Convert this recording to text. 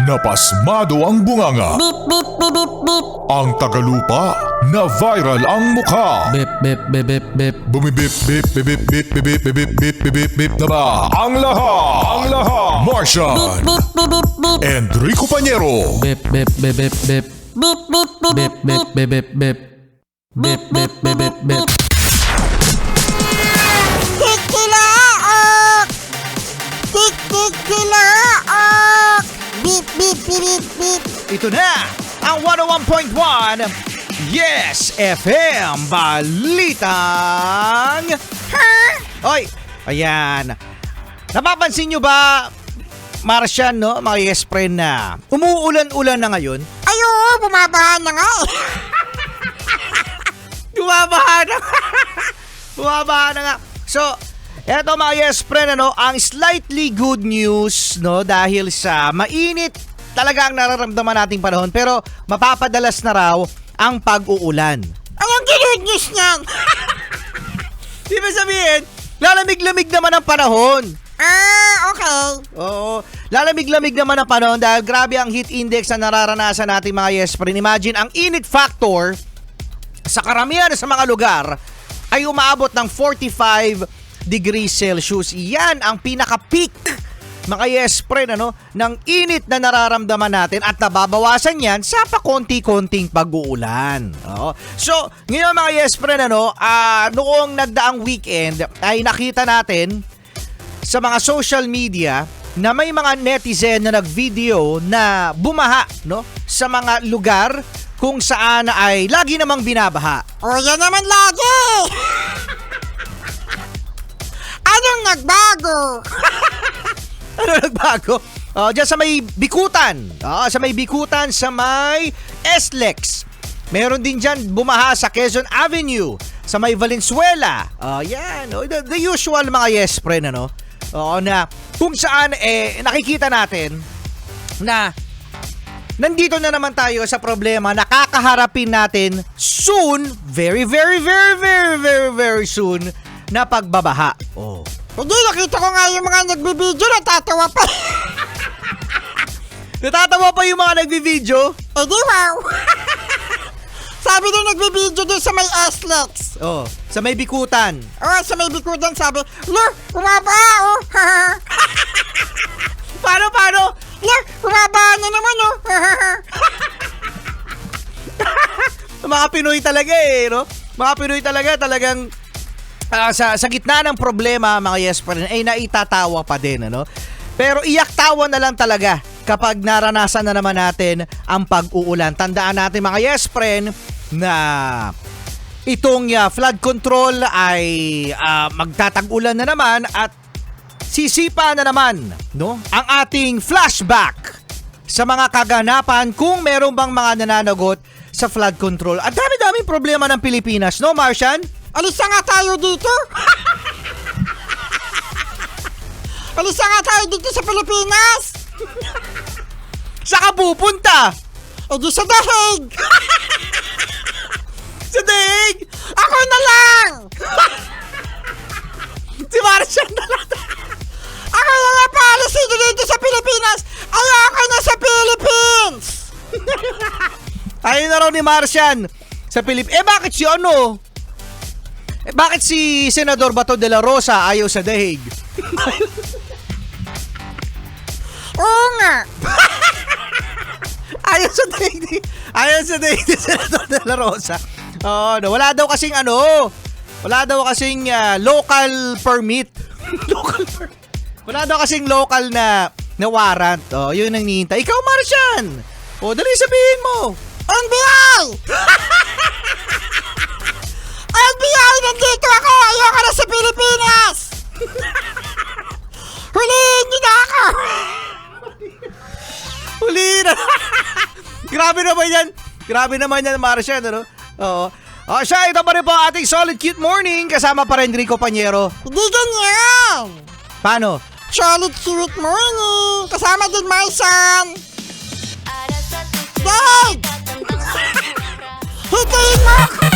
Napasmado ang bunganga. Beep, beep, beep, beep, beep. Ang tagalupa na viral ang mukha. Bip, bip, bip, bip, bip. Bumibip, bip, bip, bip, bip, bip, bip, bip, bip, bip, bip na ba? Ang lahat. Martian. Beep, beep, beep, beep. Enrico Pañero. Bip, bip, bip, bip, bip. Beep, beep, beep, Bip, bip, bip, bip, bip. Bip, bip, bip, bip, bip. Kikilaok! Kikilaok! Beep, beep, beep, beep, beep. Ito na ang 101.1 Yes FM Balitang Oy, ayan. Napapansin nyo ba, Martian, no, mga yes friend, na umuulan-ulan na ngayon? Ay, oo, bumabahan na nga eh. Bumabaha na. Bumabaha na nga. So, eto mga yes friend, ano, ang slightly good news, no, dahil sa mainit talaga ang nararamdaman nating panahon, pero mapapadalas na raw ang pag-uulan. Anong good news niyan? Di ba sabihin, lalamig-lamig naman ang panahon. Okay. Oo, lalamig-lamig naman ang panahon dahil grabe ang heat index na nararanasan nating mga yes friend. Imagine, ang init factor sa karamihan sa mga lugar ay umaabot ng 45 degrees Celsius. Yan ang pinaka-peak, mga yes friend, ano, ng init na nararamdaman natin, at nababawasan yan sa pakonti-konting pag-uulan. Oo. So, ngayon mga yes friend, ano, noong nagdaang weekend ay nakita natin sa mga social media na may mga netizen na nag-video na bumaha, no, sa mga lugar kung saan ay lagi namang binabaha. O, yan naman lagi. Anong nagbago? Ano nagbago? Diyan sa may Bikutan. Sa may Bikutan, sa may SLEX. Meron din dyan bumaha sa Quezon Avenue, sa may Valenzuela. Yan. The usual mga yes friend, ano? Na kung saan nakikita natin na nandito na naman tayo sa problema na kakaharapin natin soon, very, very, very, very, very, very soon, na pagbabaha. Hindi, nakita ko nga yung mga nagbibideo, natatawa pa. Natatawa pa yung mga nagbibideo? Di wow. Sabi nung nagbibideo dun sa may SLEX. Sa may Bikutan. Sa may Bikutan, sabi, Lur, bumaba oh. Paano? Lur, bumaba na naman oh. Mga Pinoy talaga no? Mga Pinoy talagang sa gitna ng problema, mga yes friend, ay naitatawa pa din, ano? Pero iyak-tawa na lang talaga kapag naranasan na naman natin ang pag-uulan. Tandaan natin mga yes friend na itong flood control ay magtatag-ulan na naman at sisipa na naman, no, ang ating flashback sa mga kaganapan kung meron bang mga nananagot sa flood control. At dami-daming problema ng Pilipinas, no, Martian? Alisa nga tayo dito. Alisa nga tayo dito sa Pilipinas. Saan ka pupunta? Di sa dahig. Sa daig! Ako na lang. Si Martian na lang. Ako na lang policy dito sa Pilipinas. Ayoko na sa Philippines. Ayaw na raw ni Martian sa Pilipinas. Bakit si ano? Bakit si Senador Bato de la Rosa ayaw sa dahig? Oo nga. Ayaw sa dahig ni Senador de la Rosa. Wala daw kasing local permit. Wala daw kasing local na warrant. Yun ang hinihintay. Ikaw, Martian. Dali sabihin mo. NBI! NBI, nandito ako! Ayoko na sa Pilipinas! Huliin niyo na ako! Huli na! Grabe naman yan, Martian, ano? Siya, ito pa rin po ating solid cute morning. Kasama pa rin Enrico Pañero. Hindi ganyan! Paano? Solid cute morning! Kasama din my son! Dad! Hitayin mo ako!